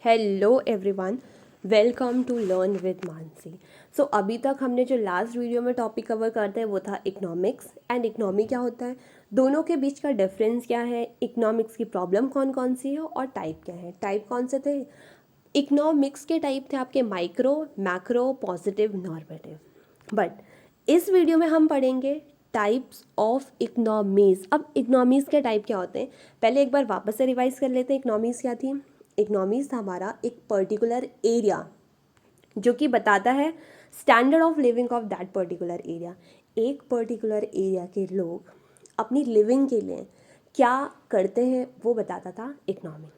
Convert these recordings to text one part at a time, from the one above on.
Hello everyone, welcome to learn with Mansi. So अभी तक हमने जो लास्ट वीडियो में टॉपिक कवर करते हैं वो था इकोनॉमिक्स एंड इकोनॉमी क्या होता है, दोनों के बीच का डिफरेंस क्या है, इकोनॉमिक्स की प्रॉब्लम कौन कौन सी है और टाइप क्या है। टाइप कौन से थे? इकोनॉमिक्स के टाइप थे आपके micro, macro, positive, normative. But इस वीडियो में हम पढ़ेंगे टाइप्स ऑफ इकोनॉमीज़। अब इकोनॉमीज़ के टाइप क्या होते हैं, पहले एक बार वापस से रिवाइज कर लेते हैं। इकोनॉमीज़ क्या थी? इकोनॉमीज़ था हमारा एक पर्टिकुलर एरिया जो कि बताता है standard of living of that particular area. एक पर्टिकुलर एरिया के लोग अपनी लिविंग के लिए क्या करते हैं वो बताता था इकोनॉमी।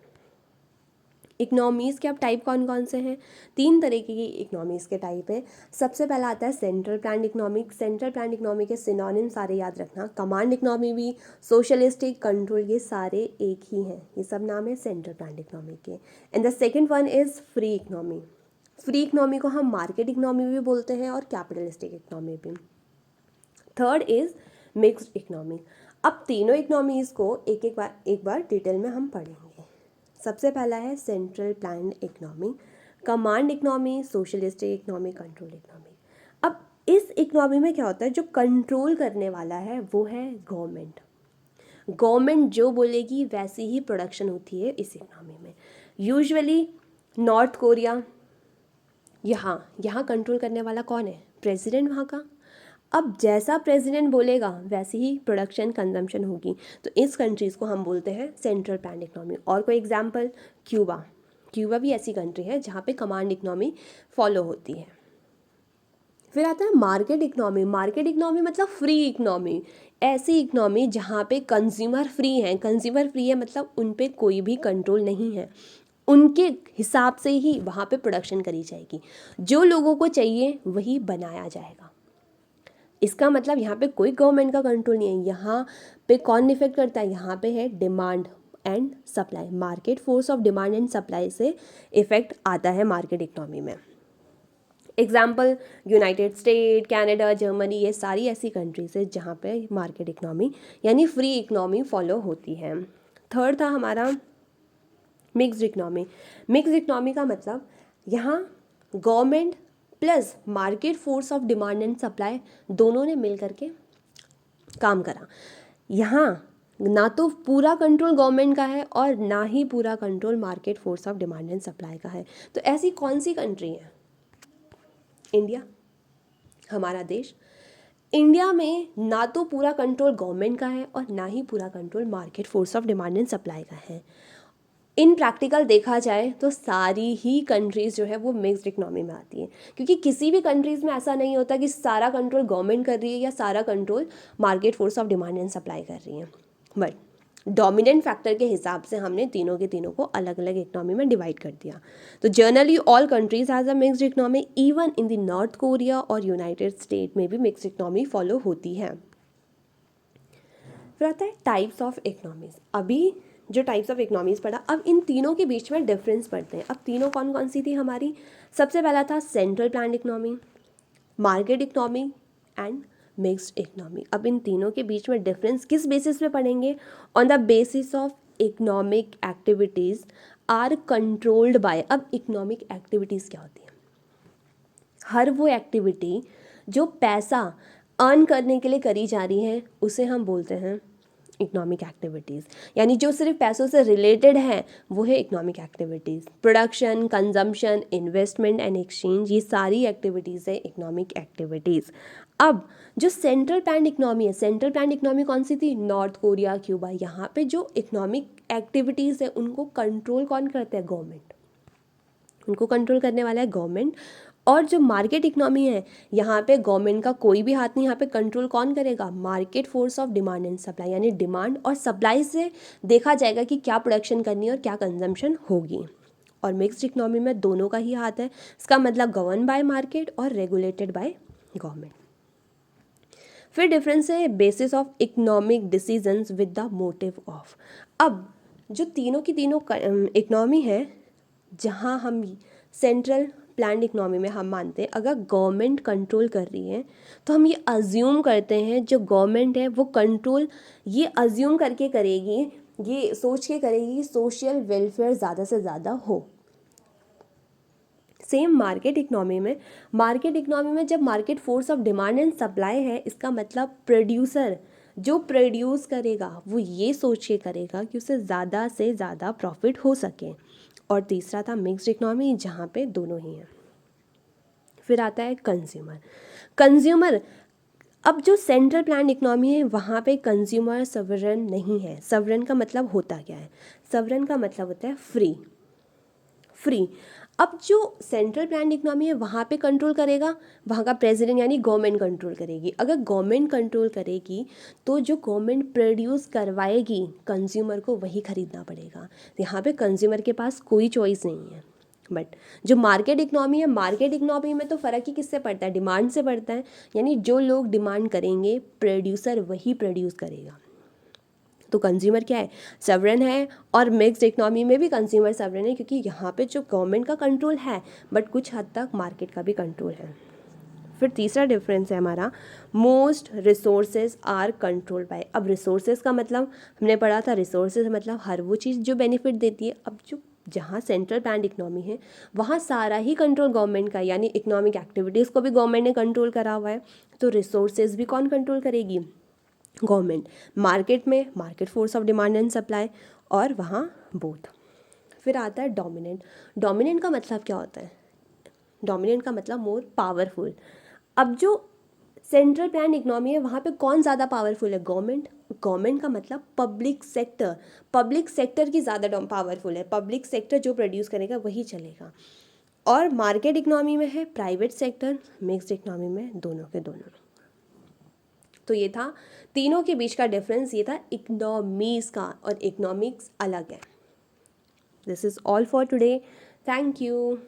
इकोनॉमीज़ के अब टाइप कौन कौन से हैं? 3 तरीके की इकोनॉमीज़ के टाइप है। सबसे पहला आता है central plan economic. Central plan economy के सिनोनिम सारे याद रखना, कमांड इकोनॉमी भी, सोशलिस्टिक, कंट्रोल, ये सारे एक ही हैं, ये सब नाम है सेंट्रल प्लान इकोनॉमी के। And the second one is free economy. Free economy को हम मार्केट इकोनॉमी भी बोलते हैं और कैपिटलिस्टिक इकोनॉमी भी। Third is mixed economy. अब तीनों इकोनॉमीज़ को एक बार डिटेल में हम पढ़ेंगे। सबसे पहला है central plan economy, command economy, socialistic economy, control economy. अब इस इकोनॉमी में क्या होता है, जो कंट्रोल करने वाला है वो है गवर्नमेंट। गवर्नमेंट जो बोलेगी वैसी ही प्रोडक्शन होती है इस इकोनॉमी में। यूजुअली नॉर्थ कोरिया, यहाँ कंट्रोल करने वाला कौन है? प्रेसिडेंट वहाँ का। अब जैसा प्रेसिडेंट बोलेगा वैसी ही प्रोडक्शन कंजम्पशन होगी, तो इस कंट्रीज़ को हम बोलते हैं सेंट्रल प्लान इकोनॉमी। और कोई एग्जांपल? क्यूबा। क्यूबा भी ऐसी कंट्री है जहाँ पे कमांड इकोनॉमी फॉलो होती है। फिर आता है मार्केट इकोनॉमी। मार्केट इकोनॉमी मतलब फ्री इकोनॉमी, ऐसी इकोनॉमी जहाँ पे कंज्यूमर फ्री हैं। कंज्यूमर फ्री है मतलब उन पे कोई भी कंट्रोल नहीं है, उनके हिसाब से ही वहाँ पे प्रोडक्शन करी जाएगी, जो लोगों को चाहिए वही बनाया जाएगा। इसका मतलब यहाँ पे कोई गवर्नमेंट का कंट्रोल नहीं है। यहाँ पे कौन इफेक्ट करता है? यहाँ पे है demand and supply, market force of demand and supply से इफेक्ट आता है मार्केट इकोनॉमी में। Example United state, Canada, Germany, ये सारी ऐसी कंट्रीज है जहाँ पे मार्केट इकोनॉमी यानी फ्री इकोनॉमी फॉलो होती है। थर्ड था हमारा मिक्स्ड इकोनॉमी। मिक्स्ड इकोनॉमी का मतलब यहाँ government plus market force of demand and supply दोनों ने मिल करके काम करा। यहाँ ना तो पूरा कंट्रोल गवर्नमेंट का है और ना ही पूरा control market force of demand and supply का है। तो ऐसी कौन सी कंट्री है? इंडिया, हमारा देश। इंडिया में ना तो पूरा कंट्रोल गवर्नमेंट का है और ना ही पूरा control market force of demand and supply का है। इन प्रैक्टिकल देखा जाए तो सारी ही कंट्रीज़ जो है वो मिक्स्ड इकोनॉमी में आती है, क्योंकि किसी भी कंट्रीज़ में ऐसा नहीं होता कि सारा कंट्रोल गवर्नमेंट कर रही है या सारा control market force of demand and supply कर रही है। बट डोमिनेंट फैक्टर के हिसाब से हमने तीनों के तीनों को अलग अलग इकोनॉमी में डिवाइड कर दिया। तो generally all countries has a mixed economy, even in the north Korea और यूनाइटेड स्टेट में भी मिक्स्ड इकोनॉमी फॉलो होती है। फिर आता है टाइप्स ऑफ इकोनॉमीज। अभी जो टाइप्स ऑफ इकोनॉमीज पढ़ा, अब इन तीनों के बीच में डिफरेंस पढ़ते हैं। अब तीनों कौन कौन सी थी हमारी? सबसे पहला था central plan economy, market economy and mixed economy. अब इन तीनों के बीच में डिफरेंस किस बेसिस पे पढ़ेंगे? On the basis of economic activities are controlled by. अब इकोनॉमिक एक्टिविटीज़ क्या होती है? हर वो एक्टिविटी जो पैसा अर्न करने के लिए करी जा रही है उसे हम बोलते हैं इकोनॉमिक एक्टिविटीज़, यानी जो सिर्फ पैसों से रिलेटेड है वो है economic activities. Production, consumption, investment and exchange, ये सारी एक्टिविटीज़ है इकोनॉमिक एक्टिविटीज़। अब जो सेंट्रल प्लान इकोनॉमी है, सेंट्रल प्लान इकोनॉमी कौन सी थी? North Korea, Cuba. यहाँ पे जो इकोनॉमिक एक्टिविटीज़ है उनको कंट्रोल कौन करता है? गवर्नमेंट। उनको कंट्रोल करने वाला है गवर्नमेंट। और जो मार्केट इकोनॉमी है यहाँ पे गवर्नमेंट का कोई भी हाथ नहीं, यहाँ पे कंट्रोल कौन करेगा? Market force of demand and supply, यानी डिमांड और सप्लाई से देखा जाएगा कि क्या प्रोडक्शन करनी है और क्या कंजम्पशन होगी। और मिक्स्ड इकोनॉमी में दोनों का ही हाथ है, इसका मतलब गवर्न बाय मार्केट और रेगुलेटेड बाय गवर्नमेंट। फिर डिफरेंस है basis of economic decisions with the motive of. अब जो तीनों की तीनों इकोनॉमी है, जहाँ हम सेंट्रल प्लान्ड इकोनॉमी में हम मानते हैं अगर गवर्नमेंट कंट्रोल कर रही है तो हम ये अज्यूम करते हैं जो गवर्नमेंट है वो कंट्रोल ये अज्यूम करके करेगी, ये सोच के करेगी कि सोशल वेलफेयर ज़्यादा से ज़्यादा हो। सेम मार्केट इकोनॉमी में जब market force of demand and supply है, इसका मतलब प्रोड्यूसर जो प्रोड्यूस करेगा वो ये सोच के करेगा कि उसे ज़्यादा से ज़्यादा प्रॉफिट हो सके। और तीसरा था मिक्स्ड इकोनॉमी, जहाँ पे दोनों ही हैं। फिर आता है कंज्यूमर। अब जो सेंट्रल प्लान इकोनॉमी है वहाँ पे कंज्यूमर सवरन नहीं है। सवरन का मतलब होता क्या है? सवरन का मतलब होता है फ्री। अब जो सेंट्रल प्लान इकोनॉमी है वहाँ पे कंट्रोल करेगा, वहाँ का प्रेसिडेंट यानी गवर्नमेंट कंट्रोल करेगी। अगर गवर्नमेंट कंट्रोल करेगी तो जो गवर्नमेंट प्रोड्यूस करवाएगी कंज्यूमर को वही खरीदना पड़ेगा। यहाँ पे कंज्यूमर के पास कोई चॉइस नहीं है। बट जो मार्केट इकोनॉमी है, मार्केट इकोनॉमी में तो फ़र्क ही किससे पड़ता है? डिमांड से पड़ता है। यानी जो लोग डिमांड करेंगे प्रोड्यूसर वही प्रोड्यूस करेगा। तो कंज्यूमर क्या है? सवरन है। और मिक्स्ड इकोनॉमी में भी कंज्यूमर सवरन है, क्योंकि यहाँ पे जो गवर्नमेंट का कंट्रोल है बट कुछ हद तक मार्केट का भी कंट्रोल है। फिर तीसरा डिफरेंस है हमारा, most resources are controlled by. अब रिसोर्सेज का मतलब हमने पढ़ा था, रिसोर्सेज मतलब हर वो चीज़ जो बेनिफिट देती है। अब जो जहाँ सेंट्रल प्लान इकोनॉमी है वहाँ सारा ही कंट्रोल गवर्नमेंट का, यानी इकोनॉमिक एक्टिविटीज़ को भी गवर्नमेंट ने कंट्रोल करा हुआ है। तो रिसोर्सेज भी कौन कंट्रोल करेगी? गवर्नमेंट। मार्केट में market force of demand and supply, और वहाँ बोथ। फिर आता है डोमिनेंट का मतलब क्या होता है? डोमिनेंट का मतलब मोर पावरफुल। अब जो सेंट्रल प्लान इकोनॉमी है वहाँ पे कौन ज़्यादा पावरफुल है? गवर्नमेंट का मतलब पब्लिक सेक्टर की ज़्यादा पावरफुल है। पब्लिक सेक्टर जो प्रोड्यूस करेगा वही चलेगा। और मार्केट इकोनॉमी में है प्राइवेट सेक्टर, मिक्स्ड इकोनॉमी में दोनों के दोनों। तो ये था तीनों के बीच का डिफरेंस, ये था इकोनॉमीज़ का, और इकोनॉमिक्स अलग है। This is all for today. Thank you.